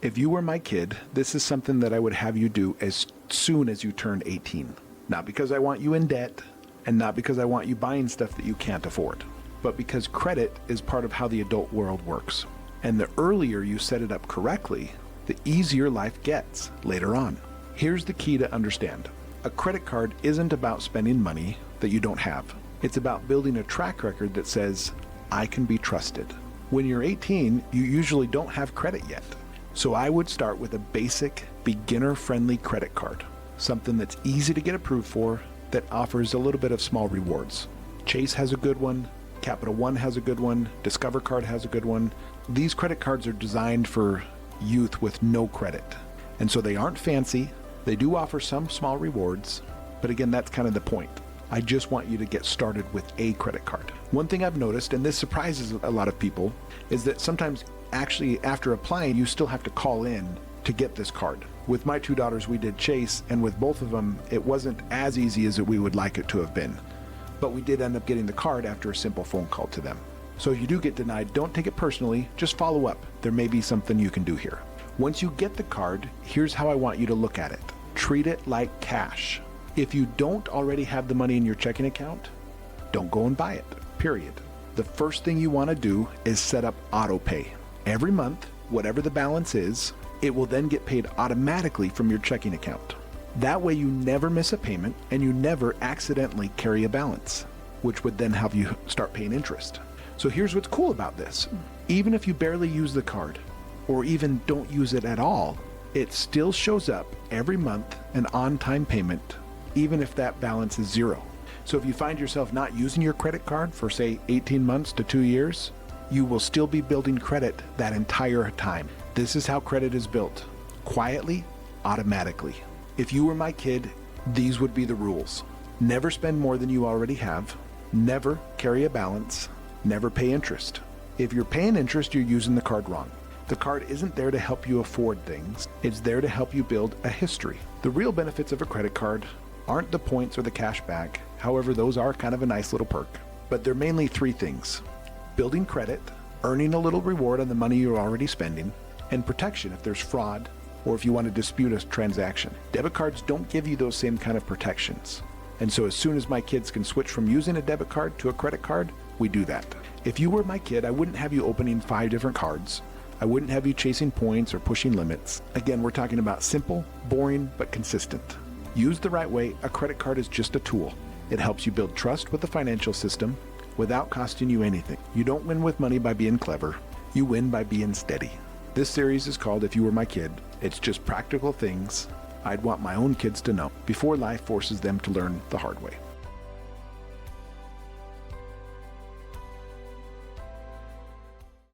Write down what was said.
If you were my kid, this is something that I would have you do as soon as you turn 18. Not because I want you in debt, and not because I want you buying stuff that you can't afford, but because credit is part of how the adult world works. And the earlier you set it up correctly, the easier life gets later on. Here's the key to understand. A credit card isn't about spending money that you don't have. It's about building a track record that says, I can be trusted. When you're 18, you usually don't have credit yet. So I would start with a basic, beginner-friendly credit card. Something that's easy to get approved for, that offers a little bit of small rewards. Chase has a good one, Capital One has a good one, Discover Card has a good one. These credit cards are designed for youth with no credit. And so they aren't fancy, they do offer some small rewards, but again, that's kind of the point. I just want you to get started with a credit card. One thing I've noticed, and this surprises a lot of people, is that sometimes actually after applying, you still have to call in to get this card. With my two daughters, we did Chase, and with both of them, it wasn't as easy as we would like it to have been. But we did end up getting the card after a simple phone call to them. So if you do get denied, don't take it personally, just follow up. There may be something you can do here. Once you get the card, here's how I want you to look at it. Treat it like cash. If you don't already have the money in your checking account, don't go and buy it, period. The first thing you want to do is set up Autopay. Every month, whatever the balance is, it will then get paid automatically from your checking account. That way you never miss a payment and you never accidentally carry a balance, which would then have you start paying interest. So here's what's cool about this. Even if you barely use the card, or even don't use it at all, it still shows up every month an on-time payment, even if that balance is zero. So if you find yourself not using your credit card for say 18 months to 2 years, you will still be building credit that entire time. This is how credit is built. Quietly, automatically. If you were my kid, these would be the rules. Never spend more than you already have. Never carry a balance. Never pay interest. If you're paying interest, you're using the card wrong. The card isn't there to help you afford things. It's there to help you build a history. The real benefits of a credit card aren't the points or the cash back. However, those are kind of a nice little perk. But they're mainly three things: building credit, earning a little reward on the money you're already spending, and protection if there's fraud or if you want to dispute a transaction. Debit cards don't give you those same kind of protections. And so as soon as my kids can switch from using a debit card to a credit card, we do that. If you were my kid, I wouldn't have you opening 5 different cards. I wouldn't have you chasing points or pushing limits. Again, we're talking about simple, boring, but consistent. Used the right way, a credit card is just a tool. It helps you build trust with the financial system without costing you anything. You don't win with money by being clever. You win by being steady. This series is called If You Were My Kid. It's just practical things I'd want my own kids to know before life forces them to learn the hard way.